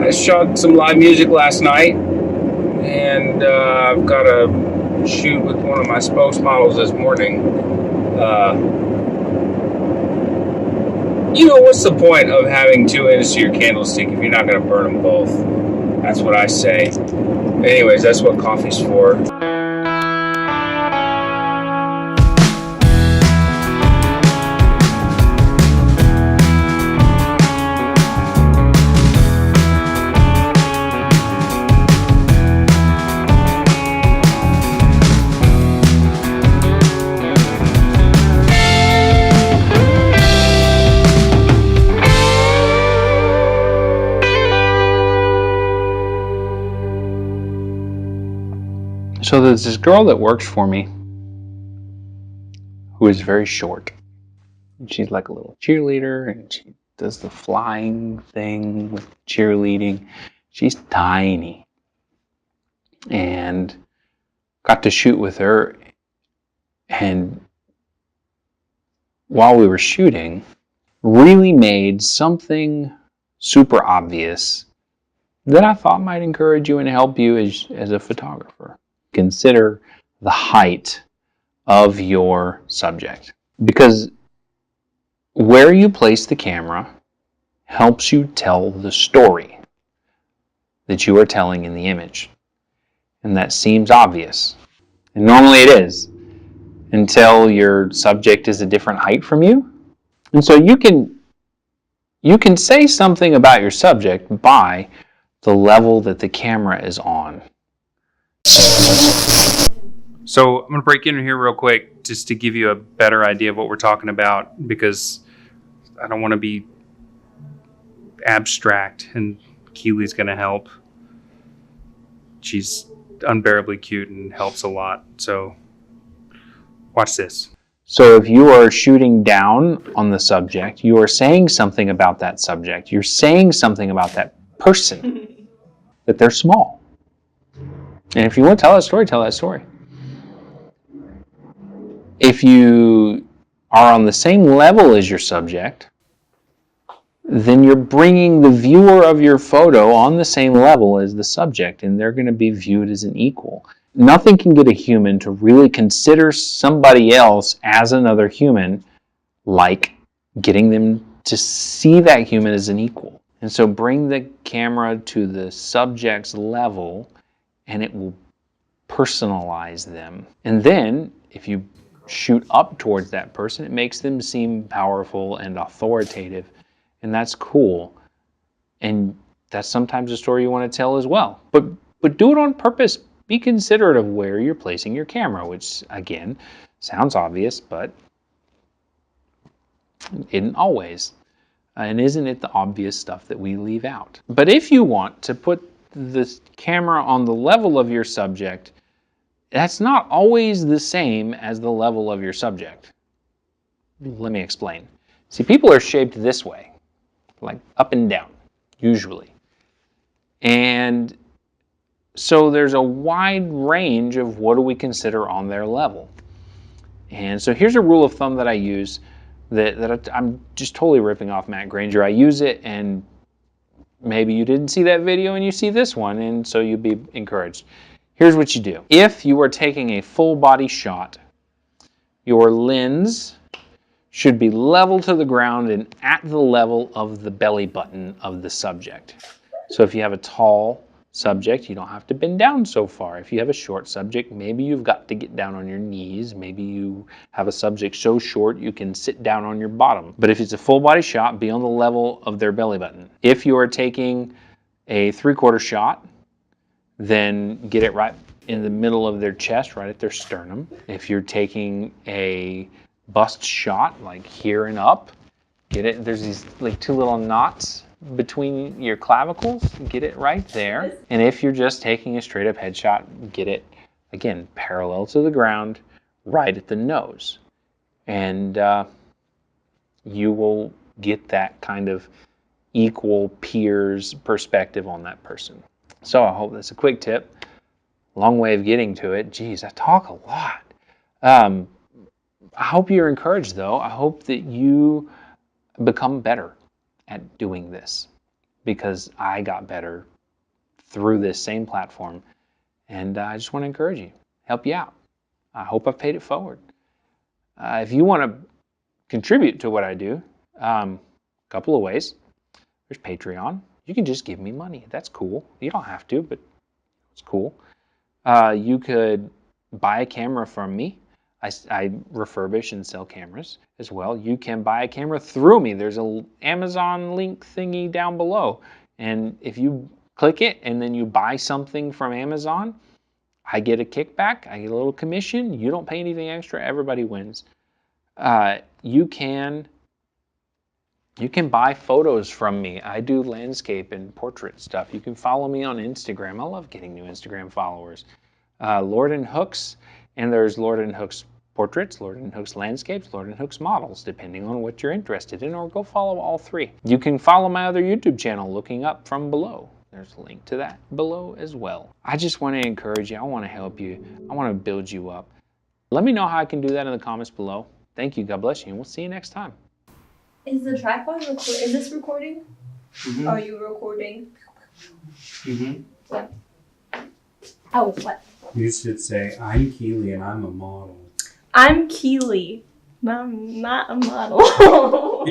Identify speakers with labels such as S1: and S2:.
S1: I shot some live music last night, and I've got a shoot with one of my spokesmodels this morning. What's the point of having two ends to your candlestick if you're not going to burn them both? That's what I say. Anyways, that's what coffee's for.
S2: So there's this girl that works for me who is very short. She's like a little cheerleader, and she does the flying thing with cheerleading. She's tiny. And got to shoot with her, and while we were shooting, really made something super obvious that I thought might encourage you and help you as a photographer. Consider the height of your subject, because where you place the camera helps you tell the story that you are telling in the image. And that seems obvious. And normally it is, until your subject is a different height from you. And so you can say something about your subject by the level that the camera is on.
S3: So I'm going to break in here real quick just to give you a better idea of what we're talking about, because I don't want to be abstract, and Keely's going to help. She's unbearably cute and helps a lot. So watch this.
S2: So if you are shooting down on the subject, you are saying something about that subject. You're saying something about that person, that they're small. And if you want to tell that story, tell that story. If you are on the same level as your subject, then you're bringing the viewer of your photo on the same level as the subject, and they're going to be viewed as an equal. Nothing can get a human to really consider somebody else as another human like getting them to see that human as an equal. And so bring the camera to the subject's level, and it will personalize them. And then, if you shoot up towards that person, it makes them seem powerful and authoritative, and that's cool. And that's sometimes a story you want to tell as well. But do it on purpose. Be considerate of where you're placing your camera, which, again, sounds obvious, but isn't always. And isn't it the obvious stuff that we leave out? But if you want to put the camera on the level of your subject, that's not always the same as the level of your subject. Let me explain. See, people are shaped this way, like up and down, usually. And so there's a wide range of what do we consider on their level. And so here's a rule of thumb that I use that I'm just totally ripping off Matt Granger. I use it, and maybe you didn't see that video and you see this one, and so you'll be encouraged. Here's what you do. If you are taking a full body shot, your lens should be level to the ground and at the level of the belly button of the subject. So if you have a tall subject, you don't have to bend down so far. If you have a short subject, maybe you've got to get down on your knees. Maybe you have a subject so short you can sit down on your bottom. But if it's a full body shot, be on the level of their belly button. If you are taking a 3/4 shot, then get it right in the middle of their chest, right at their sternum. If you're taking a bust shot, like here and up, get it, there's these like two little knots between your clavicles, get it right there. And if you're just taking a straight up headshot, get it, again, parallel to the ground, right at the nose. And you will get that kind of equal peers perspective on that person. So I hope that's a quick tip. Long way of getting to it. Geez, I talk a lot. I hope you're encouraged, though. I hope that you become better at doing this. because I got better through this same platform. And I just want to encourage you, help you out. I hope I've paid it forward. If you want to contribute to what I do, a couple of ways. There's Patreon. You can just give me money. That's cool. You don't have to, but it's cool. You could buy a camera from me. I refurbish and sell cameras as well. You can buy a camera through me. There's an Amazon link thingy down below. And if you click it and then you buy something from Amazon, I get a kickback. I get a little commission. You don't pay anything extra. Everybody wins. You can buy photos from me. I do landscape and portrait stuff. You can follow me on Instagram. I love getting new Instagram followers. Lord and Hooks, and there's Lord and Hooks portraits, Lord and Hooks landscapes, Lord and Hooks models, depending on what you're interested in, or go follow all three. You can follow my other YouTube channel looking up from below. There's a link to that below as well. I just want to encourage you. I want to help you. I want to build you up. Let me know how I can do that in the comments below. Thank you. God bless you, and we'll see you next time.
S4: Is the tripod is this recording?
S1: Mm-hmm.
S4: Are you recording?
S1: Mm-hmm.
S4: Yeah. Oh, what?
S1: You should say, I'm Keely and I'm a model.
S4: I'm Keely. I'm not a model.